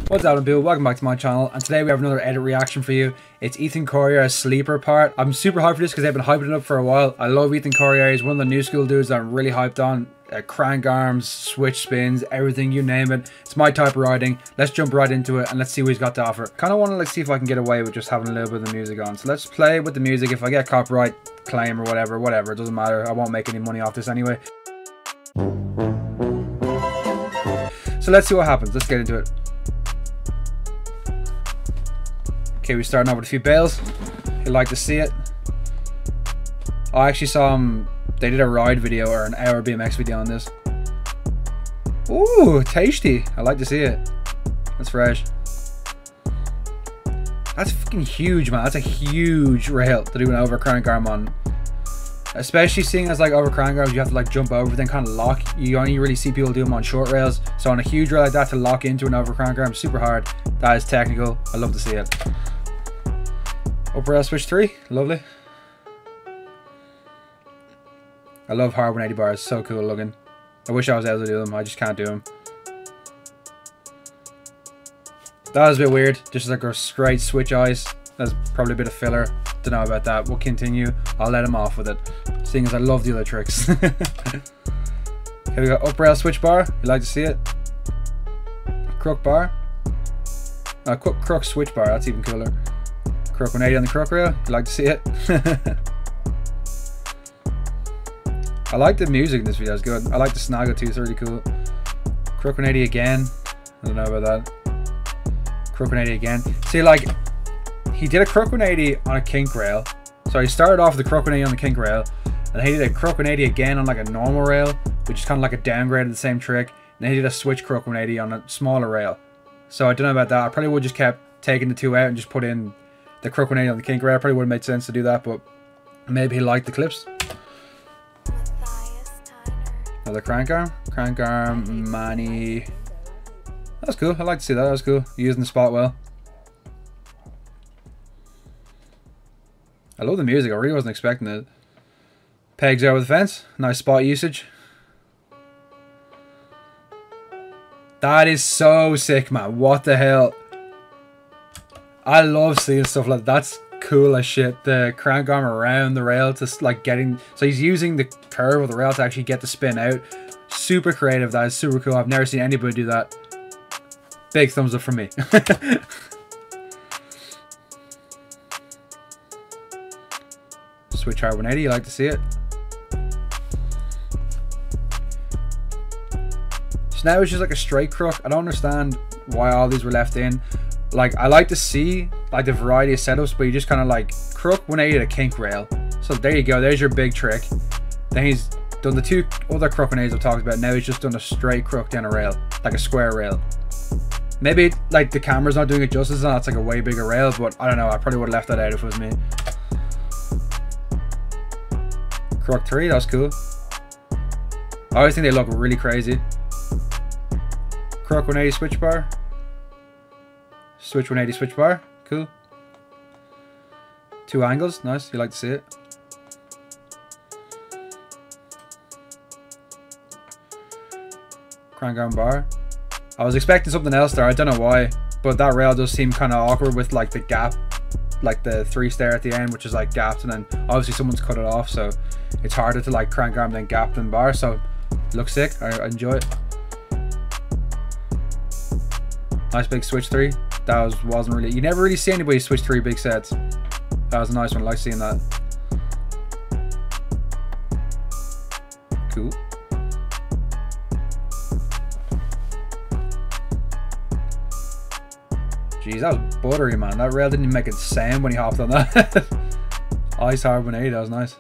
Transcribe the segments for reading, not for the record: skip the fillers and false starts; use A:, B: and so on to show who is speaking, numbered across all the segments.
A: What's up people, welcome back to my channel, and today we have another edit reaction for you. It's Ethan Corriere's Sleeper part. I'm super hyped for this because they've been hyping it up for a while. I love Ethan Corriere, he's one of the new school dudes that I'm really hyped on. Crank arms, switch spins, everything, you name it. It's my type of riding. Let's jump right into it and let's see what he's got to offer. Kind of want to see if I can get away with just having a little bit of the music on. So let's play with the music. If I get copyright claim or whatever, it doesn't matter. I won't make any money off this anyway. So let's see what happens. Let's get into it. Okay, we're starting off with a few bales. You'd like to see it. I actually saw him. They did a ride video or an hour BMX video on this. Ooh, tasty. I like to see it. That's fresh. That's fucking huge, man. That's a huge rail to do an over crank arm on. Especially seeing as like over crank arms, you have to like jump over, then kind of lock. You only really see people do them on short rails. So on a huge rail like that to lock into an over crank arm, super hard. That is technical. I love to see it. Upper rail switch 3, lovely. I love hard 180 bars, so cool looking. I wish I was able to do them, I just can't do them. That was a bit weird, just like a straight switch eyes. That's probably a bit of filler, don't know about that. We'll continue, I'll let him off with it, seeing as I love the other tricks. Okay, we got up rail switch bar, you like to see it. Crook bar. Crook switch bar, that's even cooler. Crook 180 on the crook rail, you like to see it. I like the music in this video, it's good. I like the snaggle too, it's really cool. Crook 180 again. I don't know about that. Crook 180 again. See, like, he did a crook 180 on a kink rail. So he started off with the crook 180 on the kink rail, and he did a crook 180 again on like a normal rail, which is kind of like a downgrade of the same trick. And then he did a switch crook 180 on a smaller rail. So I don't know about that. I probably would just kept taking the two out and just put in the crook 180 on the kink rail. Probably would have made sense to do that, but maybe he liked the clips. Another crank arm, Manny. That's cool. I like to see that. That was cool. Using the spot well. I love the music. I really wasn't expecting it. Pegs over the fence. Nice spot usage. That is so sick, man. What the hell? I love seeing stuff like that. That's cool as shit. The crank arm around the rail to like getting, so he's using the curve of the rail to actually get the spin out. Super creative. That is super cool. I've never seen anybody do that. Big thumbs up from me. Switch hard 180, you like to see it. So now it's just like a straight crook. I don't understand why all these were left in. Like, I like to see like the variety of setups, but you just kind of like crook 180 to kink rail. So there you go, there's your big trick. Then he's done the two other crook 180s I've talked about. Now he's just done a straight crook down a rail, like a square rail. Maybe like the camera's not doing it justice, and that's like a way bigger rail, but I don't know, I probably would have left that out if it was me. Crook 3, that's cool. I always think they look really crazy. Crook 180 switch bar. Switch 180 switch bar, cool. Two angles, nice, you like to see it. Crank arm bar. I was expecting something else there, I don't know why, but that rail does seem kind of awkward with like the gap, like the 3 stair at the end, which is like gapped, and then obviously someone's cut it off, so it's harder to like crank arm than gap than bar, so it looks sick, I enjoy it. Nice big switch 3. That wasn't really, you never really see anybody switch 3 big sets. That was a nice one, I like seeing that. Cool. Jeez, that was buttery, man. That rail didn't even make a sound when he hopped on that. Ice hard 180, that was nice.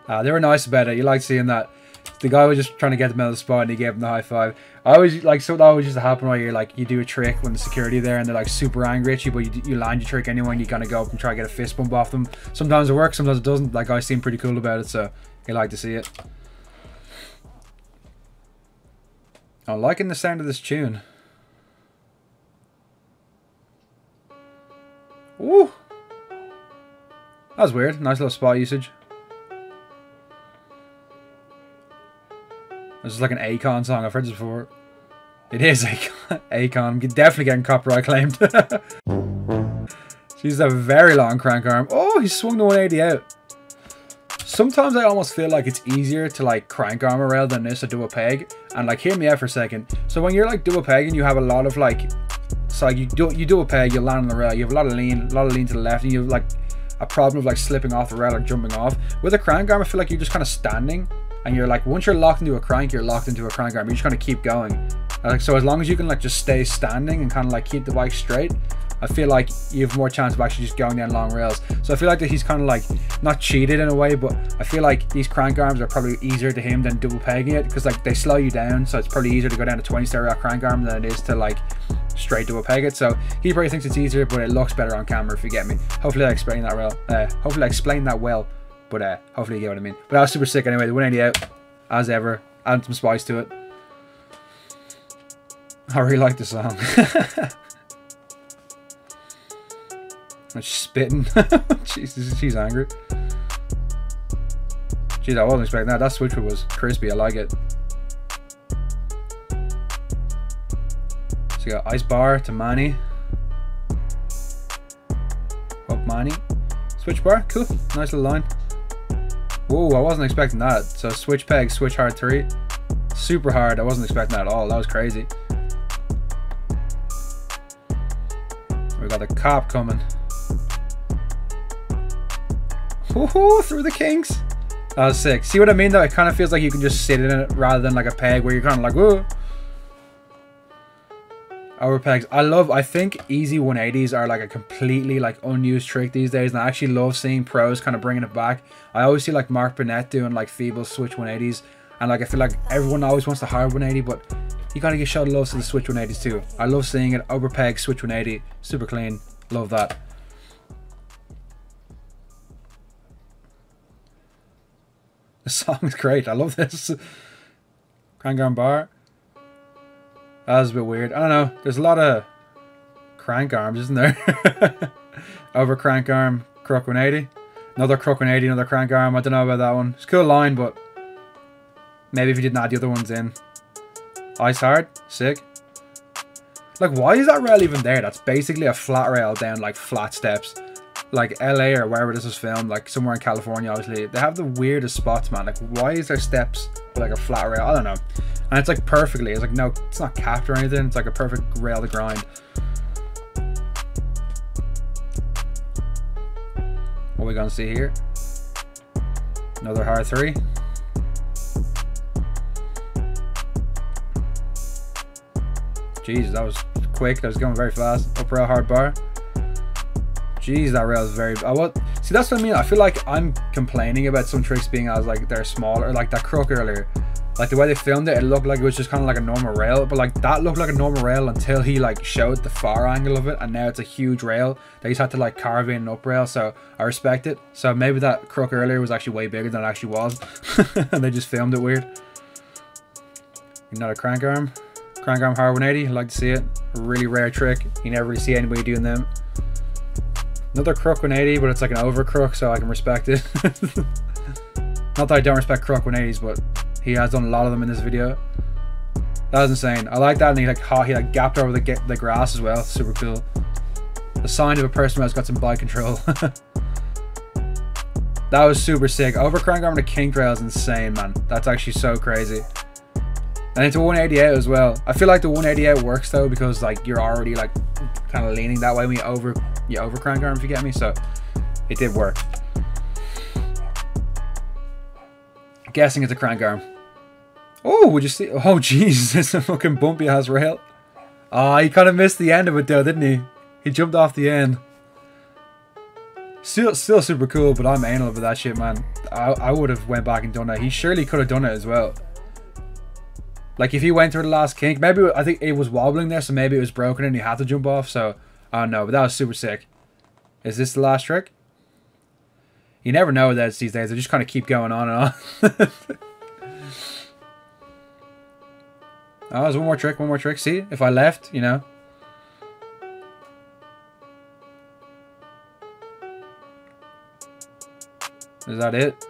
A: They were nice about it. You like seeing that. The guy was just trying to get them out of the spot and he gave him the high five. I always like, so that always used to happen where you're like, you do a trick when the security there and they're like super angry at you, but you land your trick anyway and you kind of go up and try to get a fist bump off them. Sometimes it works, sometimes it doesn't. That guy seemed pretty cool about it, so you like to see it. I'm liking the sound of this tune. Ooh, that was weird. Nice little spot usage. This is like an Akon song. I've heard this before. It is Akon. Akon. I'm definitely getting copyright claimed. She's a very long crank arm. Oh, he swung the 180 out. Sometimes I almost feel like it's easier to like crank arm a rail than this to do a peg. And like, hear me out for a second. So when you're like double pegging, you have a lot of like, so like you do a peg, you land on the rail, you have a lot of lean to the left, and you have like a problem of like slipping off the rail or jumping off. With a crank arm, I feel like you're just kind of standing, and you're like, once you're locked into a crank, you're locked into a crank arm. You're just gonna keep going. Like, so as long as you can like just stay standing and kind of like keep the bike straight, I feel like you have more chance of actually just going down long rails. So I feel like that he's kind of like not cheated in a way, but I feel like these crank arms are probably easier to him than double pegging it, because like they slow you down, so it's probably easier to go down to 20 stereo crank arm than it is to like straight double peg it. So he probably thinks it's easier, but it looks better on camera, if you get me. Hopefully I explained that well. Hopefully I explained that well, but hopefully you get what I mean. But that was super sick anyway. The 180 out, as ever, adding some spice to it. I really like the song. And she's spitting. Jesus, she's angry. Jeez, I wasn't expecting that. That switch was crispy. I like it. So you got ice bar to Manny. Up Manny. Switch bar. Cool. Nice little line. Whoa, I wasn't expecting that. So switch peg, switch hard 3. Super hard. I wasn't expecting that at all. That was crazy. We got the cop coming. Woohoo, through the kinks. That was sick. See what I mean though? It kind of feels like you can just sit in it rather than like a peg where you're kind of like, whoa. Over pegs. I think easy 180s are like a completely like unused trick these days, and I actually love seeing pros kind of bringing it back. I always see like Mark Burnett doing like feeble switch 180s, and like I feel like everyone always wants the hard 180, but you gotta give shout love to the switch 180s too. I love seeing it. Over peg, switch 180, super clean. Love that. The song is great. I love this. Crank arm bar. That was a bit weird. I don't know. There's a lot of crank arms, isn't there? Over crank arm, crook 180. Another crook 180, another crank arm. I don't know about that one. It's a cool line, but maybe if you didn't add the other ones in. Ice hard. Sick. Like, why is that rail even there? That's basically a flat rail down like flat steps. Like LA or wherever this was filmed, like somewhere in California, obviously, they have the weirdest spots, man. Like, why is there steps with like a flat rail? I don't know. And it's like perfectly, it's like, no, it's not capped or anything. It's like a perfect rail to grind. What are we gonna see here? Another hard 3. Jeez, that was quick. That was going very fast. Up rail hard bar. Jeez, that rail is very... See, that's what I mean. I feel like I'm complaining about some tricks being as like they're smaller, like that crook earlier. Like the way they filmed it, it looked like it was just kind of like a normal rail, but like that looked like a normal rail until he like showed the far angle of it, and now it's a huge rail that he's had to like carve in an up rail. So I respect it. So maybe that crook earlier was actually way bigger than it actually was, and they just filmed it weird. Another crank arm hard 180. I like to see it. A really rare trick. You never really see anybody doing them. Another crook 180, but it's like an over crook, so I can respect it. Not that I don't respect crook 180s, but he has done a lot of them in this video. That was insane. I like that, and he like gapped over the grass as well. Super cool. The sign of a person who has got some bike control. That was super sick. Over crank arm to kink rail is insane, man. That's actually so crazy. And it's a 180 out as well. I feel like the 180 out works though, because like you're already like kind of leaning that way when you over crank arm, if you get me. So it did work. Guessing it's a crank arm. Oh, would you see? Oh, jeez, it's a fucking bumpy ass rail. Ah, he kind of missed the end of it though, didn't he? He jumped off the end. Still super cool, but I'm anal about that shit, man. I would have went back and done that. He surely could have done it as well. Like if he went through the last kink, maybe I think it was wobbling there, so maybe it was broken and he had to jump off. So I don't know, but that was super sick. Is this the last trick? You never know with that these days. They just kind of keep going on and on. Oh, there's one more trick. See, if I left, you know. Is that it?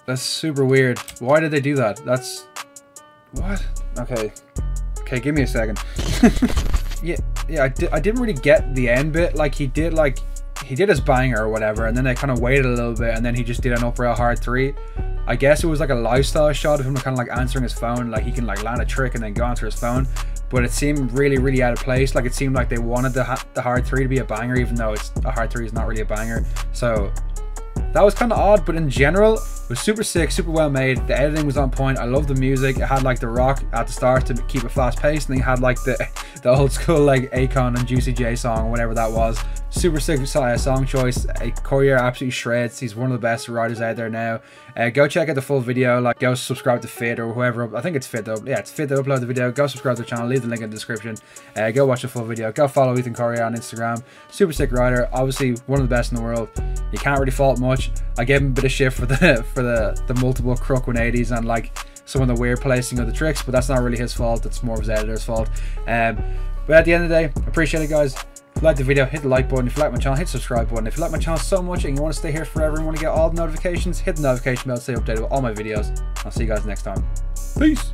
A: That's super weird. Why did they do that? That's... What? Okay. Okay, give me a second. yeah, I didn't really get the end bit. Like, he did his banger or whatever, and then they kind of waited a little bit, and then he just did an up rail hard 3. I guess it was like a lifestyle shot of him kind of like answering his phone. Like, he can like land a trick and then go answer his phone. But it seemed really, really out of place. Like, it seemed like they wanted the hard 3 to be a banger, even though a hard 3 is not really a banger. So that was kind of odd, but in general, it was super sick, super well made. The editing was on point. I love the music. It had like the rock at the start to keep it fast paced, and then you had like the old school like Akon and Juicy J song, whatever that was. Super sick song choice. Corriere absolutely shreds. He's one of the best writers out there now. Go check out the full video. Like, go subscribe to Fit or whoever. I think it's Fit though. Yeah, it's Fit to upload the video. Go subscribe to the channel. Leave the link in the description. Go watch the full video. Go follow Ethan Corriere on Instagram. Super sick writer. Obviously one of the best in the world. You can't really fault much. I gave him a bit of shit for the multiple crook 180s and like some of the weird placing of the tricks, but that's not really his fault. It's more of his editor's fault. But at the end of the day, appreciate it, guys. If you like the video, hit the like button. If you like my channel, hit the subscribe button. If you like my channel so much and you want to stay here forever and want to get all the notifications, hit the notification bell to stay updated with all my videos. I'll see you guys next time. Peace.